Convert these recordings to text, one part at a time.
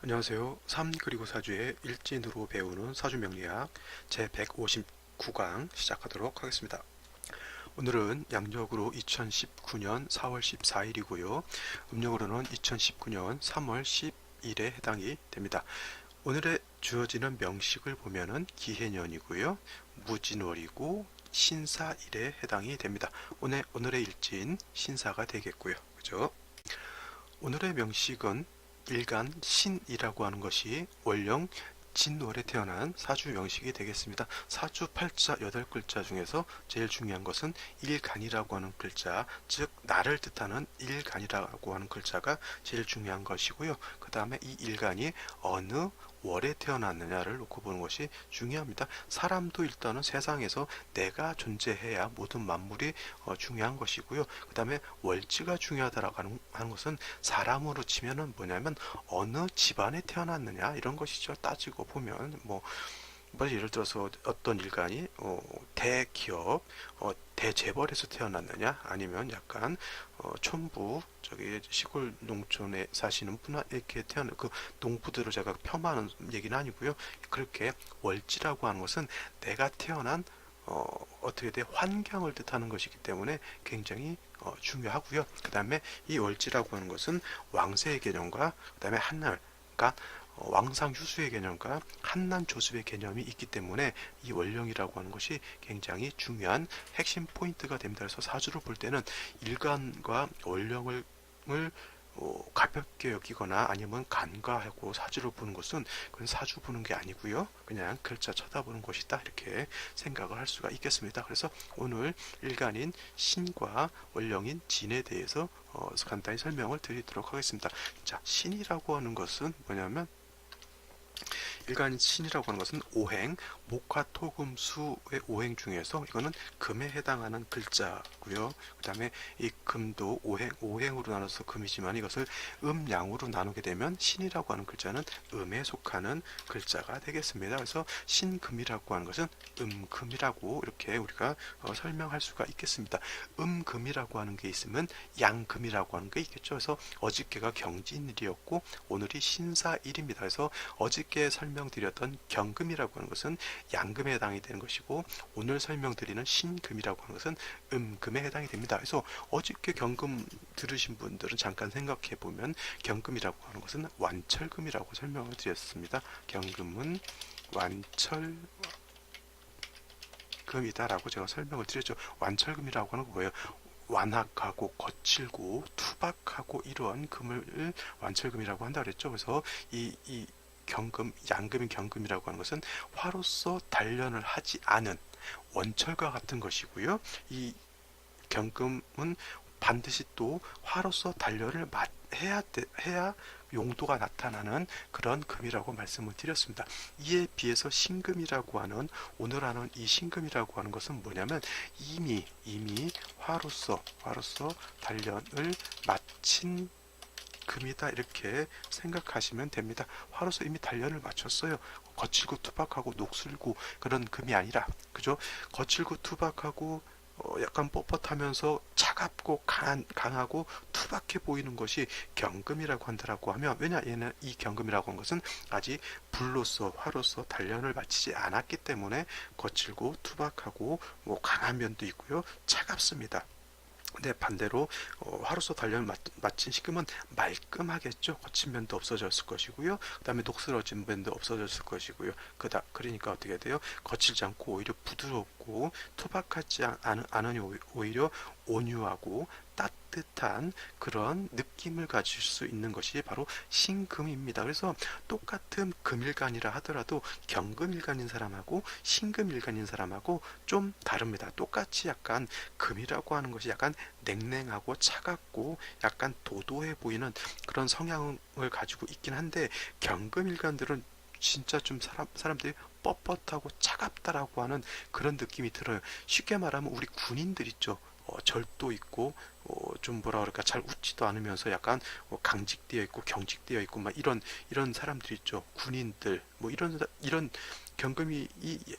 안녕하세요. 3 그리고 4주의 일진으로 배우는 사주명리학 제159강 시작하도록 하겠습니다. 오늘은 양력으로 2019년 4월 14일이고요. 음력으로는 2019년 3월 10일에 해당이 됩니다. 오늘의 주어지는 명식을 보면은 기해년이고요. 무진월이고 신사일에 해당이 됩니다. 오늘의 일진 신사가 되겠고요. 그죠? 오늘의 명식은 일간 신이라고 하는 것이 월령 진월에 태어난 사주 명식이 되겠습니다. 사주 8자 8글자 중에서 제일 중요한 것은 일간이라고 하는 글자, 즉 나를 뜻하는 일간이라고 하는 글자가 제일 중요한 것이고요. 그 다음에 이 일간이 어느 월에 태어났느냐를 놓고 보는 것이 중요합니다. 사람도 일단은 세상에서 내가 존재해야 모든 만물이 중요한 것이고요. 그 다음에 월지가 중요하다라고 하는 것은 사람으로 치면은 뭐냐면 어느 집안에 태어났느냐 이런 것이죠. 따지고 보면 뭐 예를 들어서 어떤 일간이 대기업, 대재벌에서 태어났느냐 아니면 약간 촌부 저기 시골 농촌에 사시는 분이 이렇게 태어난 그 농부들을 제가 폄하하는 얘기는 아니고요. 그렇게 월지라고 하는 것은 내가 태어난 어떻게 돼 환경을 뜻하는 것이기 때문에 굉장히 중요하고요. 그 다음에 이 월지라고 하는 것은 왕세의 개념과 그 다음에 한날, 그러니까 왕상휴수의 개념과 한난조습의 개념이 있기 때문에 이 월령이라고 하는 것이 굉장히 중요한 핵심 포인트가 됩니다. 그래서 사주를 볼 때는 일간과 월령을 가볍게 여기거나 아니면 간과하고 사주를 보는 것은 그건 사주 보는 게 아니고요. 그냥 글자 쳐다보는 것이다. 이렇게 생각을 할 수가 있겠습니다. 그래서 오늘 일간인 신과 월령인 진에 대해서 간단히 설명을 드리도록 하겠습니다. 자, 신이라고 하는 것은 뭐냐면 일간 신이라고 하는 것은 오행, 목화, 토금, 수의 오행 중에서 이거는 금에 해당하는 글자고요. 그 다음에 이 금도 오행으로 나눠서 금이지만 이것을 음양으로 나누게 되면 신이라고 하는 글자는 음에 속하는 글자가 되겠습니다. 그래서 신금이라고 하는 것은 음금이라고 이렇게 우리가 설명할 수가 있겠습니다. 음금이라고 하는 게 있으면 양금이라고 하는 게 있겠죠. 그래서 어저께가 경진일이었고 오늘이 신사일입니다. 그래서 어저께 설명드렸던 경금이라고 하는 것은 양금에 해당이 되는 것이고 오늘 설명드리는 신금이라고 하는 것은 음금에 해당이 됩니다. 그래서 어저께 경금 들으신 분들은 잠깐 생각해 보면 경금이라고 하는 것은 완철금이라고 설명을 드렸습니다. 경금은 완철금이다라고 제가 설명을 드렸죠. 완철금이라고 하는 거 뭐예요? 완악하고 거칠고 투박하고 이러한 금을 완철금이라고 한다 그랬죠. 그래서 이 경금, 양금인 경금이라고 하는 것은 화로서 단련을 하지 않은 원철과 같은 것이고요. 이 경금은 반드시 또 화로서 단련을 해야 용도가 나타나는 그런 금이라고 말씀을 드렸습니다. 이에 비해서 신금이라고 하는 오늘 하는 이 신금이라고 하는 것은 뭐냐면 이미 화로서 단련을 마친 금이다 이렇게 생각하시면 됩니다. 화로서 이미 단련을 마쳤어요. 거칠고 투박하고 녹슬고 그런 금이 아니라 그죠? 거칠고 투박하고 약간 뻣뻣하면서 차갑고 강하고 투박해 보이는 것이 경금이라고 한다라고 하면 왜냐 얘는 이 경금이라고 한 것은 아직 불로서 화로서 단련을 마치지 않았기 때문에 거칠고 투박하고 강한 면도 있고요. 차갑습니다. 근데 반대로 화로서 단련을 마친 식금은 말끔하겠죠. 거친 면도 없어졌을 것이고요. 그 다음에 녹슬어진 면도 없어졌을 것이고요. 그러니까 어떻게 돼요? 거칠지 않고 오히려 부드럽고 투박하지 않으니 오히려 온유하고 따뜻한 그런 느낌을 가질 수 있는 것이 바로 신금입니다. 그래서 똑같은 금일간이라 하더라도 경금일간인 사람하고 신금일간인 사람하고 좀 다릅니다. 똑같이 약간 금이라고 하는 것이 약간 냉랭하고 차갑고 약간 도도해 보이는 그런 성향을 가지고 있긴 한데 경금일간들은 진짜 좀 사람들이 뻣뻣하고 차갑다라고 하는 그런 느낌이 들어요. 쉽게 말하면 우리 군인들 있죠. 절도 있고 좀 뭐라 그럴까 잘 웃지도 않으면서 약간 강직되어 있고 경직되어 있고 막 이런 사람들이 있죠. 군인들 뭐 이런 경금이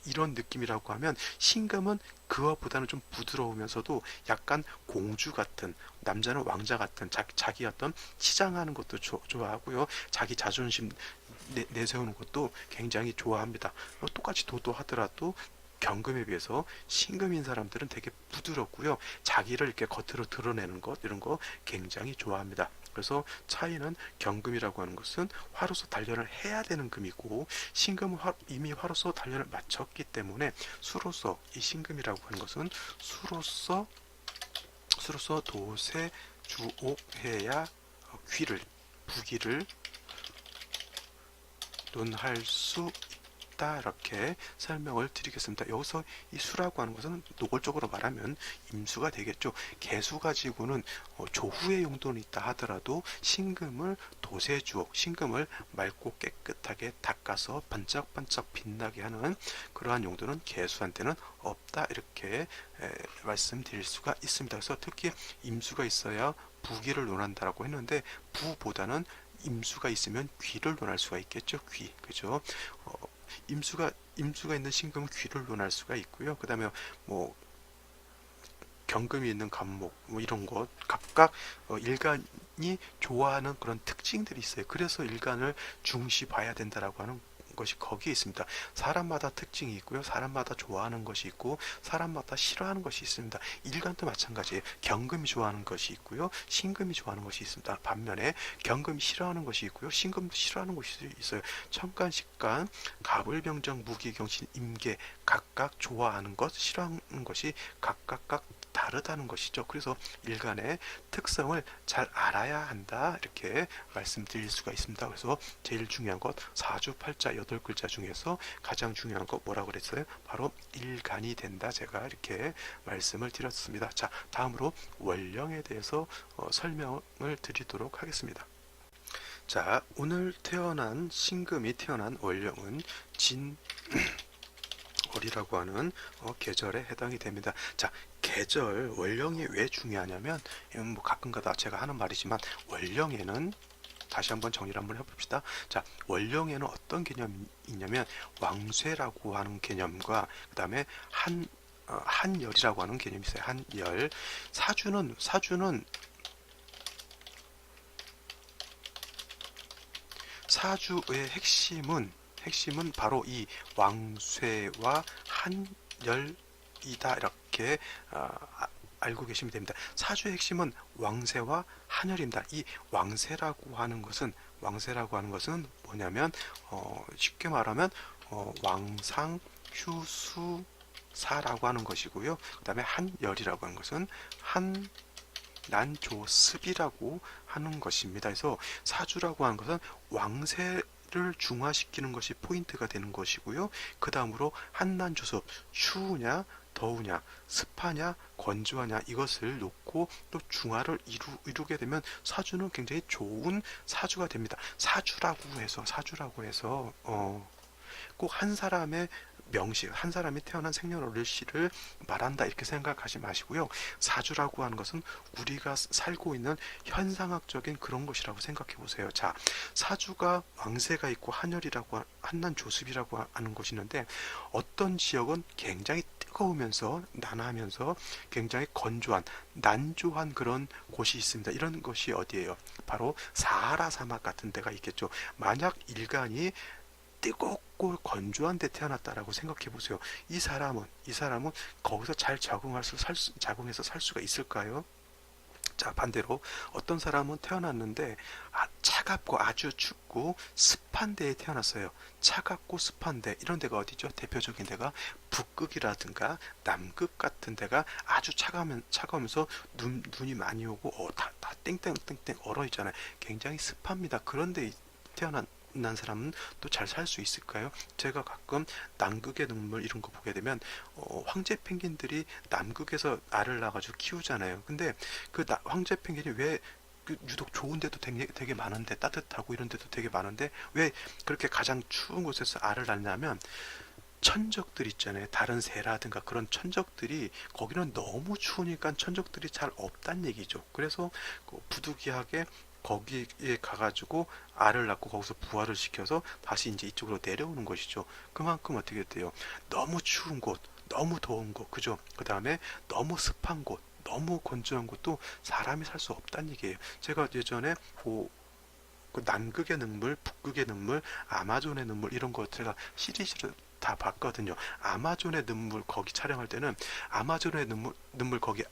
이런 느낌이라고 하면 신금은 그와보다는 좀 부드러우면서도 약간 공주 같은 남자는 왕자 같은 자기 어떤 치장하는 것도 좋아하고요. 자기 자존심 내세우는 것도 굉장히 좋아합니다. 똑같이 도도하더라도 경금에 비해서 신금인 사람들은 되게 부드럽고요. 자기를 이렇게 겉으로 드러내는 것 이런 거 굉장히 좋아합니다. 그래서 차이는 경금이라고 하는 것은 화로서 단련을 해야 되는 금이고 신금은 이미 화로서 단련을 마쳤기 때문에 수로서 이 신금이라고 하는 것은 수로서 도세 주옥해야 귀를 부귀를 논할 수 있다 이렇게 설명을 드리겠습니다. 여기서 이 수라고 하는 것은 노골적으로 말하면 임수가 되겠죠. 개수 가지고는 조후의 용도는 있다 하더라도 신금을 도세주옥, 신금을 맑고 깨끗하게 닦아서 반짝반짝 빛나게 하는 그러한 용도는 개수한테는 없다 이렇게 말씀드릴 수가 있습니다. 그래서 특히 임수가 있어야 부귀를 논한다라고 했는데 부보다는 임수가 있으면 귀를 논할 수가 있겠죠. 귀, 그죠? 임수가 있는 신금은 귀를 논할 수가 있고요. 그 다음에 뭐 경금이 있는 간목 뭐 이런 것 각각 일간이 좋아하는 그런 특징들이 있어요. 그래서 일간을 중시 봐야 된다라고 하는 것이 거기에 있습니다. 사람마다 특징이 있고요. 사람마다 좋아하는 것이 있고 사람마다 싫어하는 것이 있습니다. 일간도 마찬가지예요. 경금이 좋아하는 것이 있고요. 신금이 좋아하는 것이 있습니다. 반면에 경금이 싫어하는 것이 있고요. 신금도 싫어하는 것이 있어요. 천간식간 갑을병정 무기경신 임계 각각 좋아하는 것 싫어하는 것이 각각 다르다는 것이죠. 그래서 일간의 특성을 잘 알아야 한다 이렇게 말씀드릴 수가 있습니다. 그래서 제일 중요한 것 사주팔자 8글자 중에서 가장 중요한 것 뭐라고 그랬어요? 바로 일간이 된다. 제가 이렇게 말씀을 드렸습니다. 자, 다음으로 월령에 대해서 설명을 드리도록 하겠습니다. 자, 오늘 태어난 신금이 태어난 월령은 진월이라고 하는 계절에 해당이 됩니다. 자, 계절 월령이 왜 중요하냐면 뭐 가끔가다 제가 하는 말이지만 월령에는 다시 한번 정리를 한번 해봅시다. 자, 월령에는 어떤 개념이 있냐면 왕쇠라고 하는 개념과 그 다음에 한열이라고 하는 개념이 있어요. 한열. 사주의 핵심은 바로 이 왕쇠와 한열이다 이렇게 알고 계시면 됩니다. 사주의 핵심은 왕세와 한열입니다. 이 왕세라고 하는 것은 뭐냐면 쉽게 말하면 왕상 휴수사라고 하는 것이고요. 그 다음에 한열이라고 하는 것은 한난조습이라고 하는 것입니다. 그래서 사주라고 하는 것은 왕세를 중화시키는 것이 포인트가 되는 것이고요. 그 다음으로 한난조습, 추우냐 더우냐 습하냐 건조하냐 이것을 놓고 또 중화를 이루게 되면 사주는 굉장히 좋은 사주가 됩니다. 사주라고 해서 꼭 한 사람의 명식, 한 사람이 태어난 생년월일시를 말한다 이렇게 생각하지 마시고요. 사주라고 하는 것은 우리가 살고 있는 현상학적인 그런 것이라고 생각해 보세요. 자, 사주가 왕세가 있고 한열이라고 한난조습이라고 하는 것이 있는데 어떤 지역은 굉장히 뜨거우면서 난하면서 굉장히 건조한 난조한 그런 곳이 있습니다. 이런 것이 어디예요? 바로 사하라 사막 같은 데가 있겠죠. 만약 일간이 뜨겁고 건조한 데 태어났다라고 생각해 보세요. 이 사람은 거기서 잘 적응해서 살 수가 있을까요? 자, 반대로 어떤 사람은 태어났는데 차갑고 아주 춥고 습한 데에 태어났어요. 차갑고 습한 데 이런 데가 어디죠? 대표적인 데가 북극이라든가 남극 같은 데가 아주 차가우면서 눈이 많이 오고 다 땡땡땡땡 얼어 있잖아요. 굉장히 습합니다. 그런 데 태어난 사람은 또 잘 살 수 있을까요? 제가 가끔 남극의 눈물 이런 거 보게 되면 황제 펭귄들이 남극에서 알을 낳아가지고 키우잖아요. 근데 그 황제 펭귄이 왜 유독 좋은 데도 되게 많은데 따뜻하고 이런 데도 되게 많은데 왜 그렇게 가장 추운 곳에서 알을 낳냐면 천적들 있잖아요. 다른 새라든가 그런 천적들이 거기는 너무 추우니까 천적들이 잘 없단 얘기죠. 그래서 그 부득이하게 거기에 가가지고 알을 낳고 거기서 부화를 시켜서 다시 이제 이쪽으로 내려오는 것이죠. 그만큼 어떻게 돼요? 너무 추운 곳, 너무 더운 곳, 그죠? 그 다음에 너무 습한 곳, 너무 건조한 곳도 사람이 살 수 없다는 얘기예요. 제가 예전에 그 남극의 눈물, 북극의 눈물, 아마존의 눈물 이런 거 제가 시리즈를 다 봤거든요. 아마존의 눈물 거기 촬영할 때는 아마존의 눈물 거기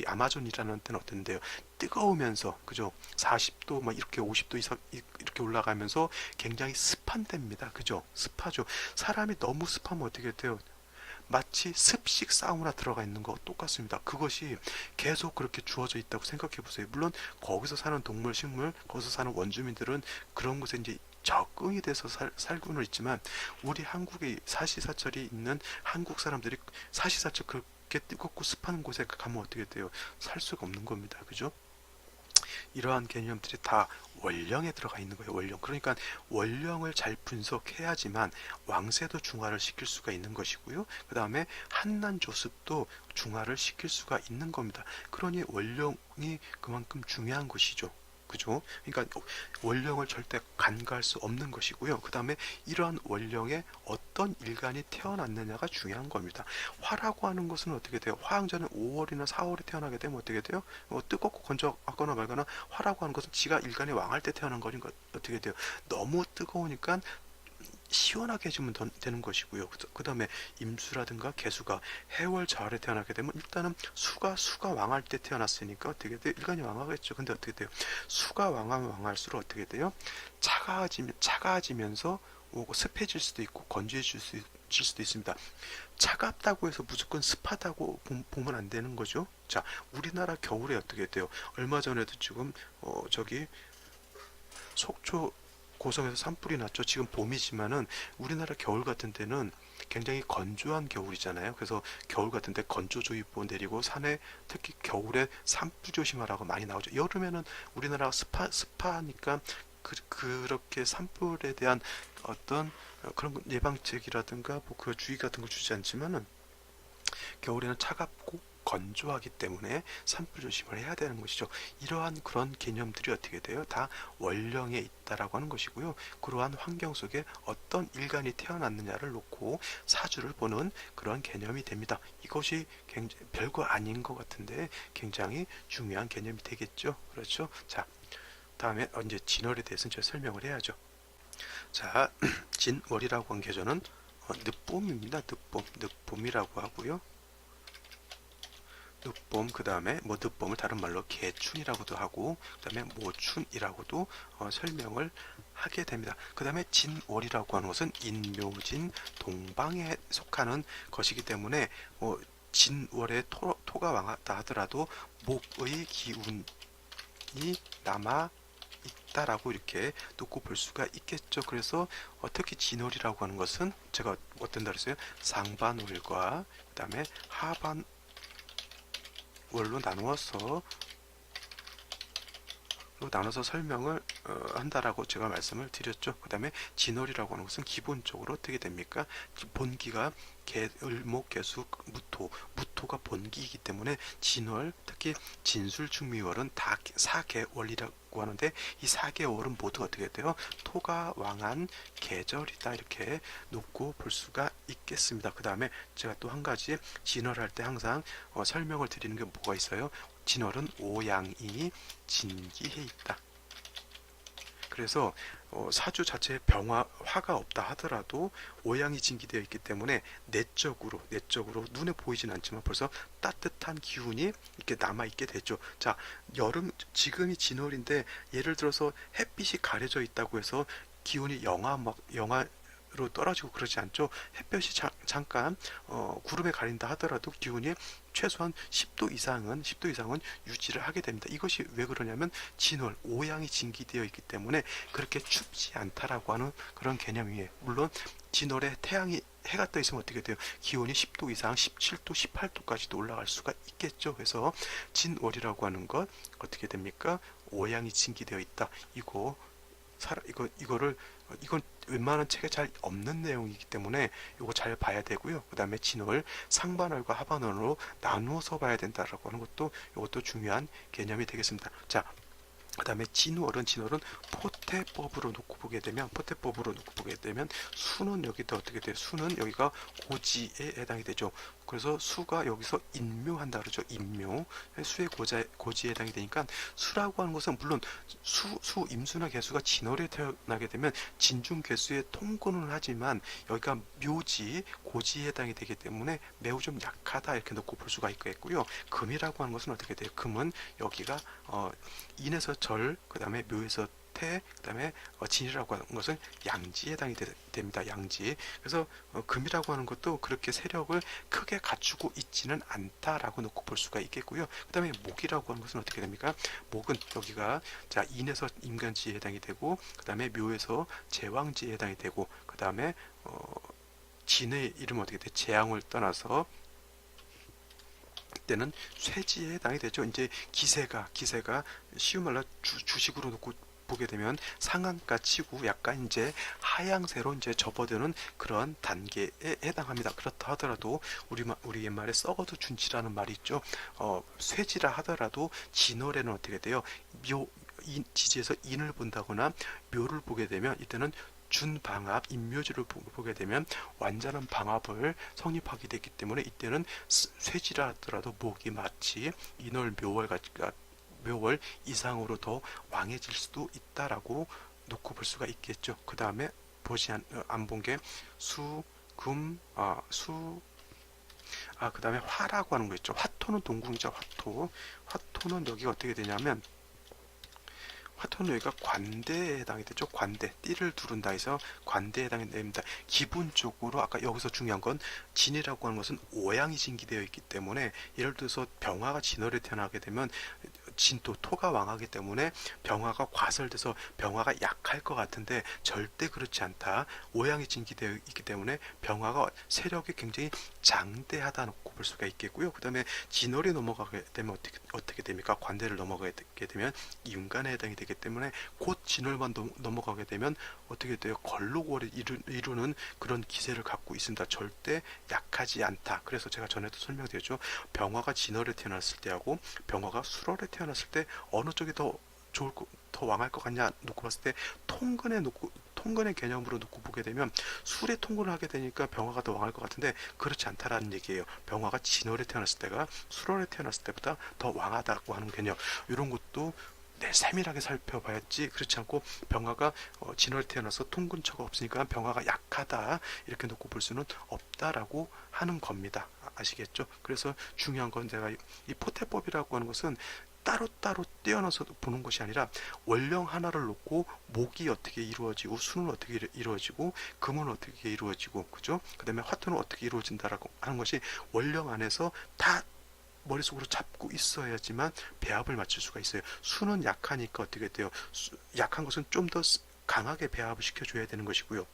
아마존이라는 데는 어떤데요? 뜨거우면서 그죠? 40도 막 이렇게 50도 이상 이렇게 올라가면서 굉장히 습한 데입니다. 그죠? 습하죠. 사람이 너무 습하면 어떻게 돼요? 마치 습식 사우나 들어가 있는 거 똑같습니다. 그것이 계속 그렇게 주어져 있다고 생각해 보세요. 물론 거기서 사는 동물, 식물, 거기서 사는 원주민들은 그런 곳에 이제 적응이 돼서 살고는 있지만 우리 한국에 사시사철이 있는 한국 사람들이 사시사철 그렇게 뜨겁고 습한 곳에 가면 어떻게 돼요? 살 수가 없는 겁니다. 그죠? 이러한 개념들이 다 원령에 들어가 있는 거예요. 원령. 그러니까 원령을 잘 분석해야지만 왕세도 중화를 시킬 수가 있는 것이고요. 그 다음에 한난조습도 중화를 시킬 수가 있는 겁니다. 그러니 원령이 그만큼 중요한 것이죠. 그죠? 그러니까 원령을 절대 간과할 수 없는 것이고요. 그 다음에 이러한 원령에 어떤 일간이 태어났느냐가 중요한 겁니다. 화라고 하는 것은 어떻게 돼요? 화양자는 5월이나 4월에 태어나게 되면 어떻게 돼요? 뜨겁고 건조하거나 말거나 화라고 하는 것은 지가 일간에 왕할 때 태어난 거니까 어떻게 돼요? 너무 뜨거우니까 시원하게 해주면 되는 것이고요. 그 다음에 임수라든가 개수가 해월 자월에 태어나게 되면 일단은 수가 왕할 때 태어났으니까 어떻게 돼요? 일간이 왕하겠죠. 근데 어떻게 돼요? 수가 왕하면 왕할수록 어떻게 돼요? 차가워지면서 습해질 수도 있고 건조해질 수도 있습니다. 차갑다고 해서 무조건 습하다고 보면 안 되는 거죠. 자, 우리나라 겨울에 어떻게 돼요? 얼마 전에도 지금 저기 속초 고성에서 산불이 났죠. 지금 봄이지만은 우리나라 겨울 같은 때는 굉장히 건조한 겨울이잖아요. 그래서 겨울 같은 때 건조주의보 내리고 산에 특히 겨울에 산불 조심하라고 많이 나오죠. 여름에는 우리나라가 습하니까 그렇게 산불에 대한 어떤 그런 예방책이라든가 뭐 그 주의 같은 걸 주지 않지만은 겨울에는 차갑고 건조하기 때문에 산불 조심을 해야 되는 것이죠. 이러한 그런 개념들이 어떻게 돼요? 다 원령에 있다라고 하는 것이고요. 그러한 환경 속에 어떤 일간이 태어났느냐를 놓고 사주를 보는 그러한 개념이 됩니다. 이것이 굉장히 별거 아닌 것 같은데 굉장히 중요한 개념이 되겠죠. 그렇죠? 자, 다음에 이제 진월에 대해서는 제가 설명을 해야죠. 자, 진월이라고 한 계절은 늦봄입니다. 늦봄이라고 하고요. 늦봄, 그 다음에 뭐 늦봄을 다른 말로 개춘이라고도 하고, 그 다음에 모춘이라고도 설명을 하게 됩니다. 그 다음에 진월이라고 하는 것은 인묘진 동방에 속하는 것이기 때문에 진월에 토가 왕하다 하더라도 목의 기운이 남아 있다라고 이렇게 놓고 볼 수가 있겠죠. 그래서 특히 진월이라고 하는 것은 제가 어떤다 그랬어요? 상반월과 그 다음에 하반월로 나눠서 설명을 한다라고 제가 말씀을 드렸죠. 그 다음에 진월이라고 하는 것은 기본적으로 어떻게 됩니까? 본기가 을목, 개수, 무토가 본기이기 때문에 진월, 특히 진술충미월은 다 사계월이라고 하는데 이 사계월은 모두 어떻게 돼요? 토가 왕한 계절이다 이렇게 놓고 볼 수가 있겠습니다. 그 다음에 제가 또 한 가지 진월할 때 항상 설명을 드리는 게 뭐가 있어요? 진월은 오양이 진기해 있다. 그래서 사주 자체에 화가 없다 하더라도 오양이 진기되어 있기 때문에 내적으로 눈에 보이진 않지만 벌써 따뜻한 기운이 이렇게 남아 있게 되죠. 자, 지금이 진월인데 예를 들어서 햇빛이 가려져 있다고 해서 기온이 영하로 떨어지고 그러지 않죠. 햇볕이 잠깐 구름에 가린다 하더라도 기온이 최소한 10도 이상은 유지를 하게 됩니다. 이것이 왜 그러냐면 진월, 오양이 진기되어 있기 때문에 그렇게 춥지 않다라고 하는 그런 개념이에요. 물론 진월에 해가 떠 있으면 어떻게 돼요? 기온이 10도 이상, 17도, 18도까지도 올라갈 수가 있겠죠. 그래서 진월이라고 하는 것 어떻게 됩니까? 오양이 진기되어 있다. 이거 이건 웬만한 책에 잘 없는 내용이기 때문에 이거 잘 봐야 되고요. 그 다음에 진월을 상반월과 하반월로 나누어서 봐야 된다라고 하는 것도 이것도 중요한 개념이 되겠습니다. 자, 그 다음에 진월은 포태법으로 놓고 보게 되면 수는 여기다 어떻게 돼요? 수는 여기가 고지에 해당이 되죠. 그래서 수가 여기서 인묘한다 그러죠. 인묘. 수의 고지에 해당이 되니까 수라고 하는 것은 물론 임수나 개수가 진월에 태어나게 되면 진중 개수에 통근을 하지만 여기가 묘지, 고지에 해당이 되기 때문에 매우 좀 약하다 이렇게 놓고 볼 수가 있겠고요. 금이라고 하는 것은 어떻게 돼요? 금은 여기가 인에서 절, 그 다음에 묘에서 태, 그 다음에 진이라고 하는 것은 양지에 해당이 됩니다. 양지. 그래서 금이라고 하는 것도 그렇게 세력을 크게 갖추고 있지는 않다라고 놓고 볼 수가 있겠고요. 그 다음에 목이라고 하는 것은 어떻게 됩니까? 목은 여기가 자 인에서 임간지에 해당이 되고, 그 다음에 묘에서 제왕지에 해당이 되고, 그 다음에 진의 이름은 어떻게 돼? 재앙을 떠나서 때는 쇠지에 해당이 되죠. 이제 기세가 쉬운 말로 주식으로 놓고 보게 되면 상한가 치고 약간 이제 하향세로 이제 접어드는 그런 단계에 해당합니다. 그렇다 하더라도 우리 옛말에 썩어도 준치라는 말이 있죠. 쇠지라 하더라도 진월에는 어떻게 돼요? 지지에서 인을 본다거나 묘를 보게 되면 이때는 준방합, 인묘지를 보게 되면 완전한 방합을 성립하게 되기 때문에 이때는 쇠지라 하더라도 목이 마치 인월 묘월 이상으로 더 왕해질 수도 있다라고 놓고 볼 수가 있겠죠. 그 다음에 안 본 게 그 다음에 화라고 하는 거 있죠. 화토는 동궁이죠. 화토는 여기가 어떻게 되냐면 화토는 여기가 관대에 해당이 되죠. 관대, 띠를 두른다 해서 관대에 해당이 됩니다. 기본적으로 아까 여기서 중요한 건 진이라고 하는 것은 오양이 진기되어 있기 때문에 예를 들어서 병화가 진월에 태어나게 되면 토가 왕하기 때문에 병화가 과설돼서 병화가 약할 것 같은데 절대 그렇지 않다. 오양이 진기되어 있기 때문에 병화가 세력이 굉장히 장대하다 놓고 볼 수가 있겠고요. 그 다음에 진월이 넘어가게 되면 어떻게 됩니까? 관대를 넘어가게 되면 윤간에 해당이 되기 때문에 곧 진월만 넘어가게 되면 어떻게 돼요? 걸록월을 이루는 그런 기세를 갖고 있습니다. 절대 약하지 않다. 그래서 제가 전에도 설명드렸죠. 병화가 진월에 태어났을 때하고 병화가 술월에 태어났을 때 어느 쪽이 더 왕할 것 같냐 놓고 봤을 때 통근의 개념으로 놓고 보게 되면 술에 통근을 하게 되니까 병화가 더 왕할 것 같은데 그렇지 않다라는 얘기예요. 병화가 진월에 태어났을 때가 술월에 태어났을 때보다 더 왕하다고 하는 개념. 이런 것도 세밀하게 살펴봐야지. 그렇지 않고 병화가 진월에 태어나서 통근처가 없으니까 병화가 약하다 이렇게 놓고 볼 수는 없다라고 하는 겁니다. 아시겠죠? 그래서 중요한 건 제가 이 포태법이라고 하는 것은 따로따로 떼어놔서 보는 것이 아니라 원령 하나를 놓고 목이 어떻게 이루어지고 수는 어떻게 이루어지고 금은 어떻게 이루어지고 그죠? 그 다음에 화토는 어떻게 이루어진다라고 하는 것이 원령 안에서 다 머릿속으로 잡고 있어야지만 배합을 맞출 수가 있어요. 수는 약하니까 어떻게 돼요? 약한 것은 좀 더 강하게 배합을 시켜줘야 되는 것이고요.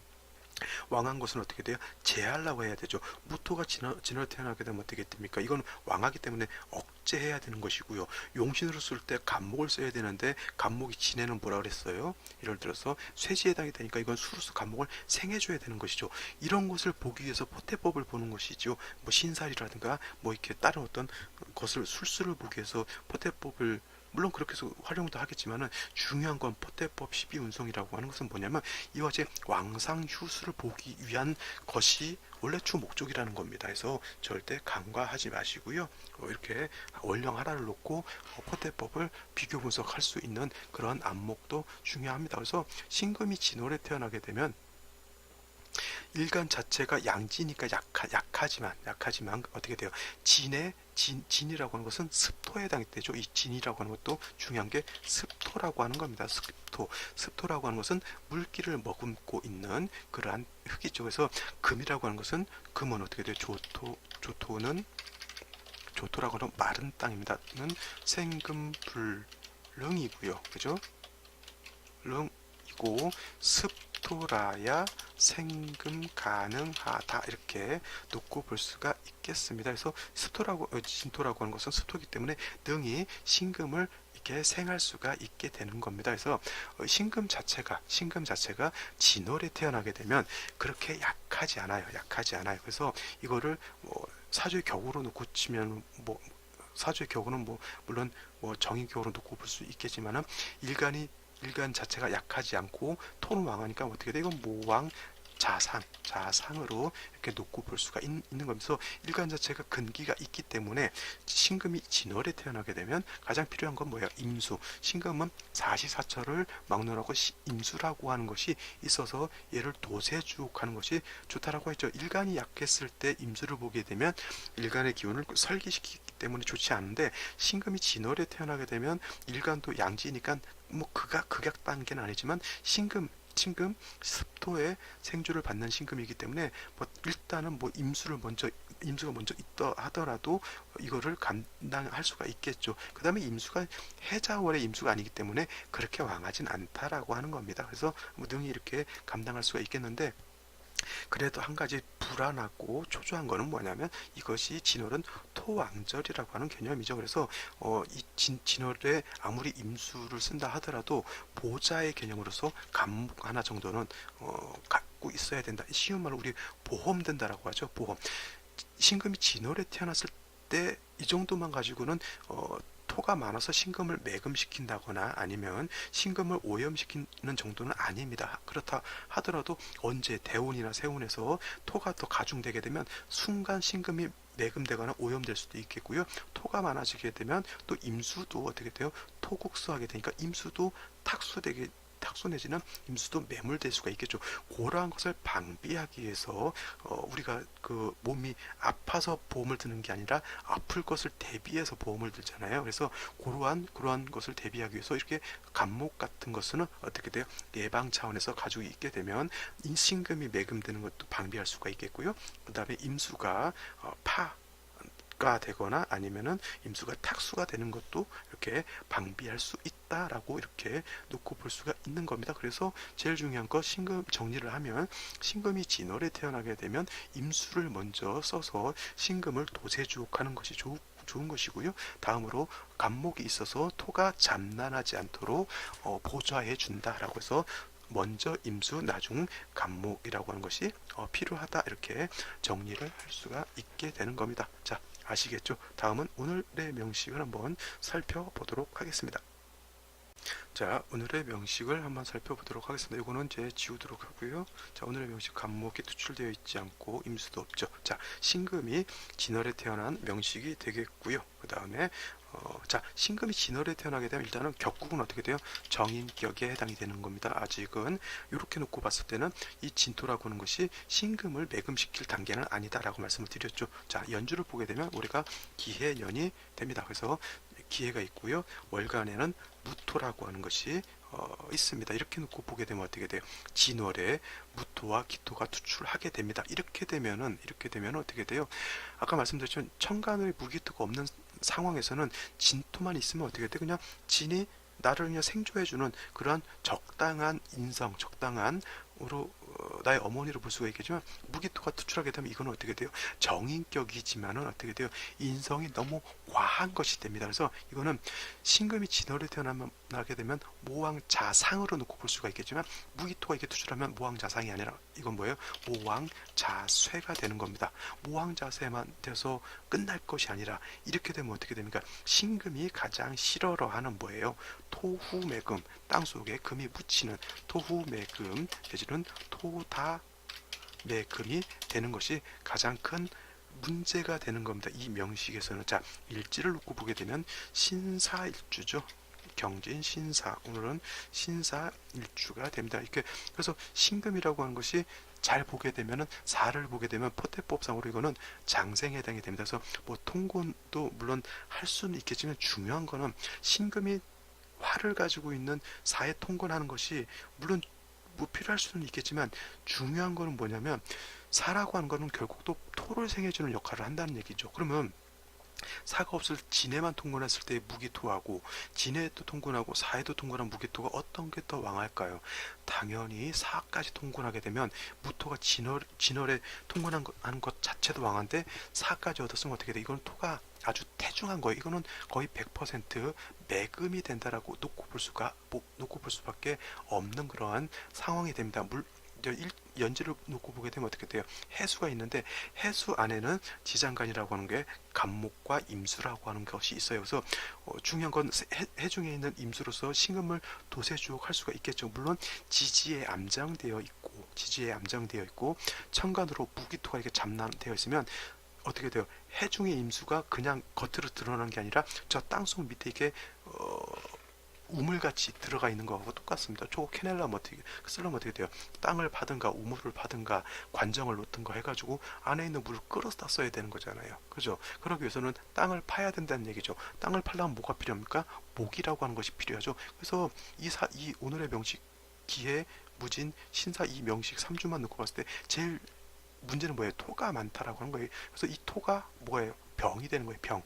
왕한 것은 어떻게 돼요? 제하려고 해야 되죠. 무토가 진월 태어나게 되면 어떻게 됩니까? 이건 왕하기 때문에 억제해야 되는 것이고요. 용신으로 쓸 때 간목을 써야 되는데 간목이 진에는 뭐라 그랬어요? 예를 들어서 쇠지에 해당이 되니까 이건 수로서 간목을 생해줘야 되는 것이죠. 이런 것을 보기 위해서 포태법을 보는 것이죠. 뭐 신살이라든가 뭐 이렇게 다른 어떤 것을 술수를 보기 위해서 포태법을 물론 그렇게 해서 활용도 하겠지만은 중요한 건 포태법 12운송이라고 하는 것은 뭐냐면 이와 같이 왕상휴수를 보기 위한 것이 원래 주 목적이라는 겁니다. 그래서 절대 간과하지 마시고요. 이렇게 원령 하나를 놓고 포태법을 비교 분석할 수 있는 그런 안목도 중요합니다. 그래서 신금이 진월에 태어나게 되면 일간 자체가 양지니까 약하지만 어떻게 돼요? 진이라고 하는 것은 습토에 해당이 되죠. 이 진이라고 하는 것도 중요한 게 습토라고 하는 겁니다. 습토라고 하는 것은 물기를 머금고 있는 그러한 흙이죠. 그래서 금이라고 하는 것은 금은 어떻게 돼요? 조토라고 하는 마른 땅입니다. 는 생금불능이고요. 그죠? 릉이고 습토라야 생금 가능하다 이렇게 놓고 볼 수가 있겠습니다. 그래서 진토라고 하는 것은 습토이기 때문에 능이 신금을 이렇게 생할 수가 있게 되는 겁니다. 그래서 신금 자체가 진월에 태어나게 되면 그렇게 약하지 않아요. 약하지 않아요. 그래서 이거를 사주의 격으로 놓고 치면 사주의 격으로는 물론 정인격으로 놓고 볼 수 있겠지만은 일간 자체가 약하지 않고 토는 왕하니까 어떻게 돼? 이건 모왕 자상으로 이렇게 놓고 볼 수가 있는 거면서 일간 자체가 근기가 있기 때문에 신금이 진월에 태어나게 되면 가장 필요한 건 뭐예요? 임수. 신금은 사시사철을 막론하고 임수라고 하는 것이 있어서 얘를 도세주옥하는 것이 좋다라고 했죠. 일간이 약했을 때 임수를 보게 되면 일간의 기운을 설기시키기 때문에 좋지 않은데 신금이 진월에 태어나게 되면 일간도 양지니까 극약 단계는 아니지만 신금 습도의 생주를 받는 신금이기 때문에 일단은 임수가 먼저 있다 하더라도 이거를 감당할 수가 있겠죠. 그 다음에 임수가 해자월의 임수가 아니기 때문에 그렇게 왕하진 않다라고 하는 겁니다. 그래서 능히 이렇게 감당할 수가 있겠는데, 그래도 한 가지 불안하고 초조한 거는 뭐냐면 이것이 진월은 토왕절이라고 하는 개념이죠. 그래서 이 진월에 아무리 임수를 쓴다 하더라도 보좌의 개념으로서 감목 하나 정도는 갖고 있어야 된다. 쉬운 말로 우리 보험 든다라고 하죠. 보험. 신금이 진월에 태어났을 때 이 정도만 가지고는 토가 많아서 신금을 매금시킨다거나 아니면 신금을 오염시키는 정도는 아닙니다. 그렇다 하더라도 언제 대운이나 세운에서 토가 더 가중되게 되면 순간 신금이 매금되거나 오염될 수도 있겠고요. 토가 많아지게 되면 또 임수도 어떻게 돼요? 토국수하게 되니까 임수도 탁수 내지는 임수도 매몰될 수가 있겠죠. 그러한 것을 방비하기 위해서 우리가 그 몸이 아파서 보험을 드는 게 아니라 아플 것을 대비해서 보험을 들잖아요. 그래서 그러한 것을 대비하기 위해서 이렇게 간목 같은 것은 어떻게 돼요? 예방 차원에서 가지고 있게 되면 신금이 매금되는 것도 방비할 수가 있겠고요. 그 다음에 임수가 가 되거나 아니면은 임수가 탁수가 되는 것도 이렇게 방비할 수 있다라고 이렇게 놓고 볼 수가 있는 겁니다. 그래서 제일 중요한 거 신금 정리를 하면 신금이 진월에 태어나게 되면 임수를 먼저 써서 신금을 도세주옥하는 것이 좋은 것이고요. 다음으로 간목이 있어서 토가 잠난하지 않도록 보좌해 준다라고 해서 먼저 임수 나중 간목이라고 하는 것이 필요하다, 이렇게 정리를 할 수가 있게 되는 겁니다. 자, 아시겠죠? 다음은 오늘의 명식을 한번 살펴보도록 하겠습니다. 자, 오늘의 명식을 한번 살펴보도록 하겠습니다. 이거는 이제 지우도록 하고요. 자, 오늘의 명식 간목이 투출되어 있지 않고 임수도 없죠. 자, 신금이 진월에 태어난 명식이 되겠고요. 그 다음에 자, 신금이 진월에 태어나게 되면 일단은 격국은 어떻게 돼요? 정인격에 해당이 되는 겁니다. 아직은 이렇게 놓고 봤을 때는 이 진토라고 하는 것이 신금을 매금시킬 단계는 아니다라고 말씀을 드렸죠. 자, 연주를 보게 되면 우리가 기해년이 됩니다. 그래서 기해가 있고요. 월간에는 무토라고 하는 것이 있습니다. 이렇게 놓고 보게 되면 어떻게 돼요? 진월에 무토와 기토가 투출하게 됩니다. 이렇게 되면은 어떻게 돼요? 아까 말씀드렸지만 천간의 무기토가 없는 상황에서는 진토만 있으면 어떻게 돼? 그냥 진이 나를 그냥 생조해주는 그러한 적당한 인성, 적당한으로 나의 어머니로 볼 수가 있겠지만 무기토가 투출하게 되면 이건 어떻게 돼요? 정인격이지만은 어떻게 돼요? 인성이 너무 과한 것이 됩니다. 그래서 이거는 신금이 진월에 태어나게 되면 모왕자상으로 놓고 볼 수가 있겠지만 무기토가 이렇게 투출하면 모왕자상이 아니라 이건 뭐예요? 모왕자쇠가 되는 겁니다. 모왕자쇠만 돼서 끝날 것이 아니라 이렇게 되면 어떻게 됩니까? 신금이 가장 싫어하는 뭐예요? 토후매금, 땅속에 금이 묻히는 토후매금 내지는 토다매금이 되는 것이 가장 큰 문제가 되는 겁니다. 이 명식에서는. 자, 일지를 놓고 보게 되면 신사일주죠. 경진 신사, 오늘은 신사일주가 됩니다. 이렇게 그래서 신금이라고 하는 것이 잘 보게 되면은 사를 보게 되면 포태법상으로 이거는 장생에 해당이 됩니다. 그래서 통곤도 물론 할 수는 있겠지만 중요한 거는 신금이 화를 가지고 있는 사에 통곤하는 것이 물론 필요할 수는 있겠지만 중요한 거는 뭐냐면 사라고 하는 거는 결국 또 토를 생해주는 역할을 한다는 얘기죠. 그러면 사가 없을 진해만 통근했을 때의 무기토하고 진해에도 통근하고 사에도 통근한 무기토가 어떤 게 더 왕할까요? 당연히 사까지 통근하게 되면 무토가 진월에 통근한 것 자체도 왕한데 사까지 얻었으면 어떻게 돼? 이건 토가 아주 태중한 거예요. 이거는 거의 100% 매금이 된다라고 놓고 볼 수밖에 없는 그러한 상황이 됩니다. 연지를 놓고 보게 되면 어떻게 돼요? 해수가 있는데 해수 안에는 지장간이라고 하는 게 간목과 임수라고 하는 것이 있어요. 그래서 중요한 건 해중에 있는 임수로서 신금을 도세주옥할 수가 있겠죠. 물론 지지에 암장되어 있고 천간으로 무기토가 이렇게 잠난되어 있으면 어떻게 돼요? 해중의 임수가 그냥 겉으로 드러나는 게 아니라 저 땅속 밑에 이게 우물같이 들어가 있는 거하고 똑같습니다. 저거 캐넬라면 어떻게 쓰려면 어떻게 돼요? 땅을 파든가 우물을 파든가 관정을 놓든가 해가지고 안에 있는 물을 끌어다 써야 되는 거잖아요. 그죠? 그러기 위해서는 땅을 파야 된다는 얘기죠. 땅을 팔려면 뭐가 필요합니까? 목이라고 하는 것이 필요하죠. 그래서 이 오늘의 명식 기해 무진 신사 이 명식 3주만 놓고 봤을 때 제일 문제는 뭐예요? 토가 많다라고 하는 거예요. 그래서 이 토가 뭐예요? 병이 되는 거예요. 병.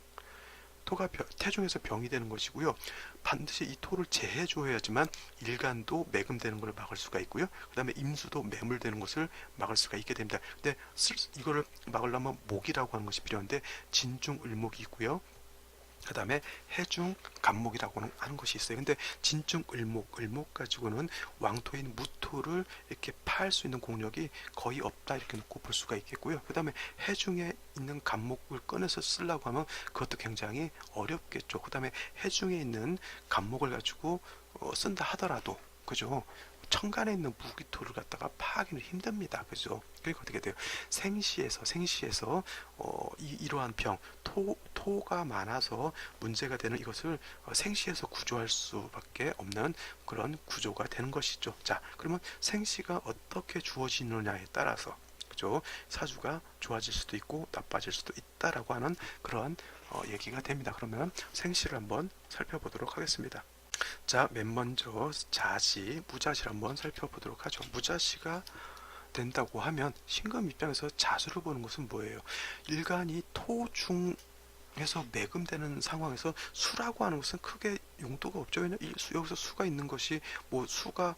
토가 태중에서 병이 되는 것이고요. 반드시 이 토를 제해줘야지만 일간도 매금되는 것을 막을 수가 있고요. 그 다음에 임수도 매물되는 것을 막을 수가 있게 됩니다. 근데 이거를 막으려면 목이라고 하는 것이 필요한데 진중을목이 있고요. 그 다음에 해중 간목이라고 하는 것이 있어요. 근데 진중 을목 가지고는 왕토인 무토를 이렇게 파할 수 있는 공력이 거의 없다 이렇게 놓고 볼 수가 있겠고요. 그 다음에 해중에 있는 간목을 꺼내서 쓰려고 하면 그것도 굉장히 어렵겠죠. 그 다음에 해중에 있는 간목을 가지고 쓴다 하더라도 그죠? 천간에 있는 무기토를 갖다가 파하기는 힘듭니다. 그죠? 그러니까 어떻게 돼요? 생시에서 이러한 병, 토가 많아서 문제가 되는 이것을 생시에서 구조할 수밖에 없는 그런 구조가 되는 것이죠. 자, 그러면 생시가 어떻게 주어지느냐에 따라서 그죠? 사주가 좋아질 수도 있고 나빠질 수도 있다라고 하는 그런 얘기가 됩니다. 그러면 생시를 한번 살펴보도록 하겠습니다. 자, 맨 먼저 무자시를 한번 살펴보도록 하죠. 무자시가 된다고 하면 신금 입장에서 자수를 보는 것은 뭐예요? 일간이 토중에서 매금되는 상황에서 수라고 하는 것은 크게 용도가 없죠. 왜냐면 여기서 수가 있는 것이 뭐 수가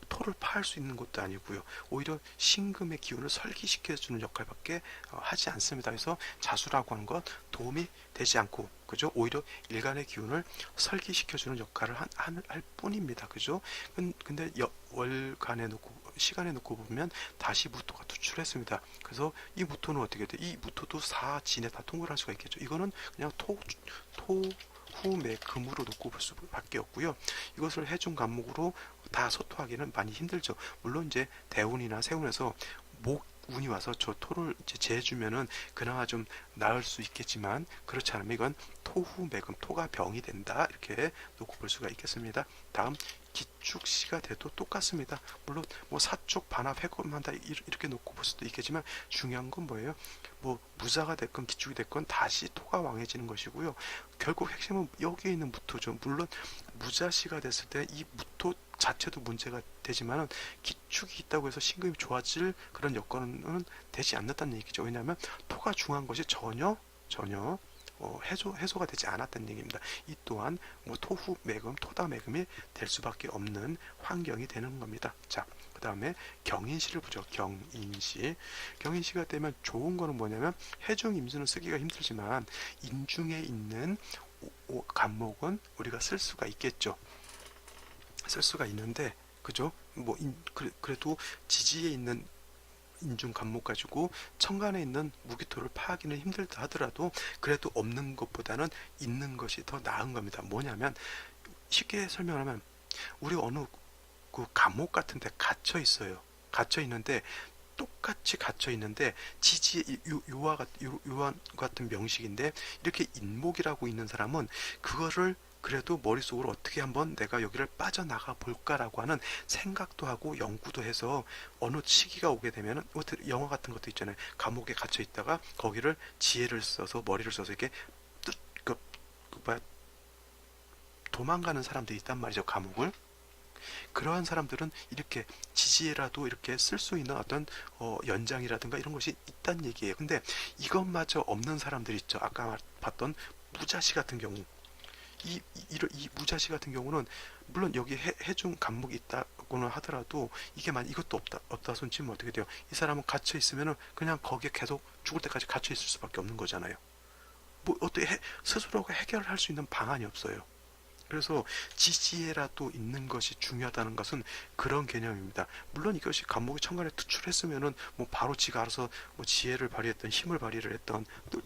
토를 파할 수 있는 것도 아니고요. 오히려 신금의 기운을 설기시켜주는 역할밖에 하지 않습니다. 그래서 자수라고 하는 것 도움이 되지 않고 그죠? 오히려 일간의 기운을 설기시켜주는 역할을 할 뿐입니다. 그죠? 근데 월간에 놓고 시간에 놓고 보면 다시 무토가 투출했습니다. 그래서 이 무토는 어떻게 돼? 이 무토도 사진에 다 통과할 수가 있겠죠. 이거는 그냥 토후매 금으로 놓고 볼 수밖에 없고요. 이것을 해중 간목으로 다 소토하기는 많이 힘들죠. 물론 이제 대운이나 세운에서 운이 와서 저 토를 이제 재주면은 그나마 좀 나을 수 있겠지만 그렇지 않으면 이건 토후매금 토가 병이 된다 이렇게 놓고 볼 수가 있겠습니다. 다음 기축시가 돼도 똑같습니다. 물론 뭐 사축 반합 해금한다 이렇게 놓고 볼 수도 있겠지만 중요한 건 뭐예요? 뭐 무자가 됐건 기축이 됐건 다시 토가 왕해지는 것이고요. 결국 핵심은 여기에 있는 무토죠. 물론 무자시가 됐을 때 이 무토 자체도 문제가 되지만은 기축이 있다고 해서 신금이 좋아질 그런 여건은 되지 않는다는 얘기죠. 왜냐하면 토가 중요한 것이 전혀 해소가 되지 않았다는 얘기입니다. 이 또한 뭐 토후 매금, 토다 매금이 될 수밖에 없는 환경이 되는 겁니다. 자, 그 다음에 경인시를 보죠. 경인시가 되면 좋은 거는 뭐냐면 해중 임수는 쓰기가 힘들지만 인중에 있는 간목은 우리가 쓸 수가 있겠죠. 쓸 수가 있는데 그죠? 뭐 그래도 지지에 있는 인중 간목 가지고 천간에 있는 무기토를 파하기는 힘들다 하더라도 그래도 없는 것보다는 있는 것이 더 나은 겁니다. 뭐냐면 쉽게 설명하면 우리 어느 그 감옥 같은 데 갇혀 있어요. 갇혀 있는데 똑같이 갇혀 있는데 지지의 요와 같은 명식인데 이렇게 인목이라고 있는 사람은 그거를 그래도 머릿속으로 어떻게 한번 내가 여기를 빠져나가 볼까라고 하는 생각도 하고 연구도 해서 어느 시기가 오게 되면은 영화 같은 것도 있잖아요. 감옥에 갇혀 있다가 거기를 지혜를 써서 머리를 써서 이렇게 도망가는 사람들이 있단 말이죠. 감옥을. 그러한 사람들은 이렇게 지지에라도 이렇게 쓸 수 있는 어떤 연장이라든가 이런 것이 있다는 얘기예요. 근데 이것마저 없는 사람들 있죠. 아까 봤던 무자시 같은 경우, 이 무자시 같은 경우는 물론 여기 해중 감목이 있다고는 하더라도 이게 만 이것도 없다 손 치면 어떻게 돼요? 이 사람은 갇혀 있으면은 그냥 거기에 계속 죽을 때까지 갇혀 있을 수밖에 없는 거잖아요. 뭐 어떻게 스스로가 해결을 할 수 있는 방안이 없어요. 그래서 지지에라도 있는 것이 중요하다는 것은 그런 개념입니다. 물론 이것이 감목이 천간에 투출했으면은 뭐 바로 지가 알아서 뭐 지혜를 발휘했던 힘을 발휘를 했던 또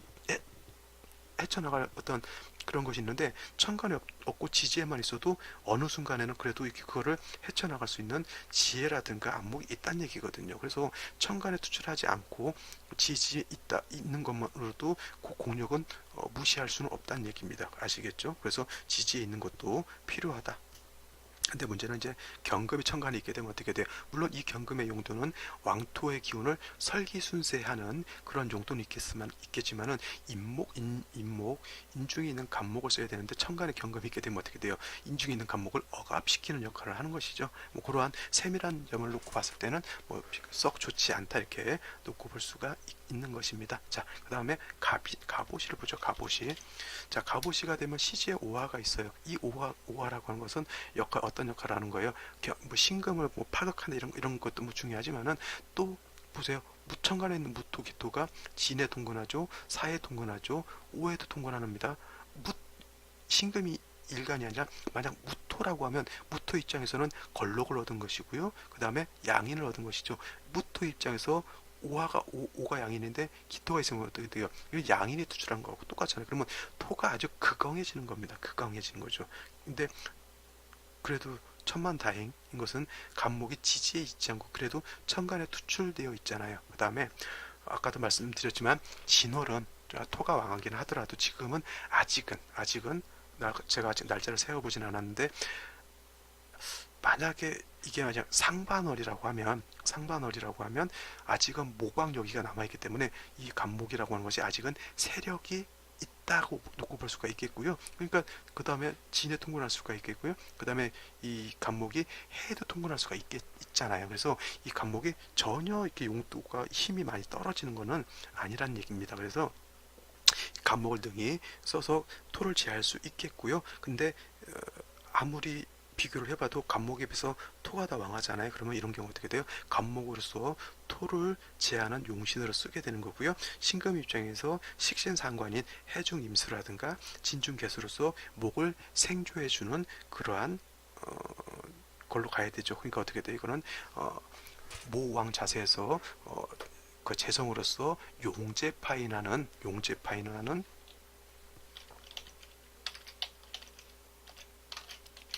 헤쳐나갈 어떤 그런 것이 있는데 천간에 없고 지지에만 있어도 어느 순간에는 그래도 이렇게 그거를 헤쳐나갈 수 있는 지혜라든가 안목이 있다는 얘기거든요. 그래서 천간에 투출하지 않고 지지에 있는 것만으로도 그 공력은 무시할 수는 없다는 얘기입니다. 아시겠죠? 그래서 지지에 있는 것도 필요하다. 근데 문제는 이제 경금이 천간에 있게 되면 어떻게 돼요? 물론 이 경금의 용도는 왕토의 기운을 설기순세하는 그런 용도는 있겠지만은 인중에 있는 간목을 써야 되는데 천간에 경금이 있게 되면 어떻게 돼요? 인중에 있는 간목을 억압시키는 역할을 하는 것이죠. 뭐 그러한 세밀한 점을 놓고 봤을 때는 뭐 썩 좋지 않다 이렇게 놓고 볼 수가 있는 것입니다. 자, 그 다음에 갑오시를 보죠. 갑오시. 자, 갑오시가 되면 시지에 오화가 있어요. 이 오화라고 하는 것은 어떤 역할을 하는 거예요? 뭐 신금을 뭐 파극하는 이런 것도 뭐 중요하지만은 또 보세요. 무천간에 있는 무토 기토가 진에 동근하죠, 사에 동근하죠, 오에도 동근합니다. 신금이 일간이 아니라 만약 무토라고 하면 무토 입장에서는 걸록을 얻은 것이고요. 그 다음에 양인을 얻은 것이죠. 무토 입장에서 오가 양인인데 기토가 있으면 어떻게 돼요? 양인이 투출한 거하고 똑같잖아요. 그러면 토가 아주 극강해지는 겁니다. 극강해지는 거죠. 근데 그래도 천만다행인 것은 간목이 지지에 있지 않고 그래도 천간에 투출되어 있잖아요. 그 다음에 아까도 말씀드렸지만 진월은 토가 왕하긴 하더라도 지금은 아직은 제가 아직 날짜를 세워보진 않았는데 만약에 이게 만약 상반월이라고 하면 아직은 목왕여기가 남아있기 때문에 이 간목이라고 하는 것이 아직은 세력이 있다고 놓고 볼 수가 있겠고요. 그러니까 그 다음에 진에 통근할 수가 있겠고요. 그 다음에 이 간목이 해에도 통근할 수가 있잖아요. 그래서 이 간목이 전혀 이렇게 용도가 힘이 많이 떨어지는 것은 아니란 얘기입니다. 그래서 간목을 등이 써서 토를 제할 수 있겠고요. 근데 아무리 비교를 해봐도 간목에 비해서 토가 다 왕하잖아요. 그러면 이런 경우 어떻게 돼요? 간목으로서 토를 제하는 용신으로 쓰게 되는 거고요. 신금 입장에서 식신상관인 해중임수라든가 진중개수로서 목을 생조해주는 그러한 걸로 가야 되죠. 그러니까 어떻게 돼요? 이거는 모왕 자세에서 그 재성으로서 용제파인하는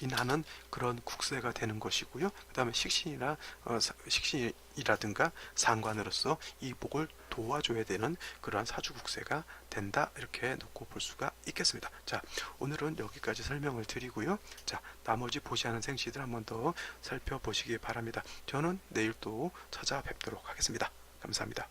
인하는 그런 국세가 되는 것이고요. 그 다음에 식신이라든가 상관으로서 이 목을 도와줘야 되는 그러한 사주국세가 된다 이렇게 놓고 볼 수가 있겠습니다. 자, 오늘은 여기까지 설명을 드리고요. 자, 나머지 보시하는 생시들 한번 더 살펴보시기 바랍니다. 저는 내일 또 찾아뵙도록 하겠습니다. 감사합니다.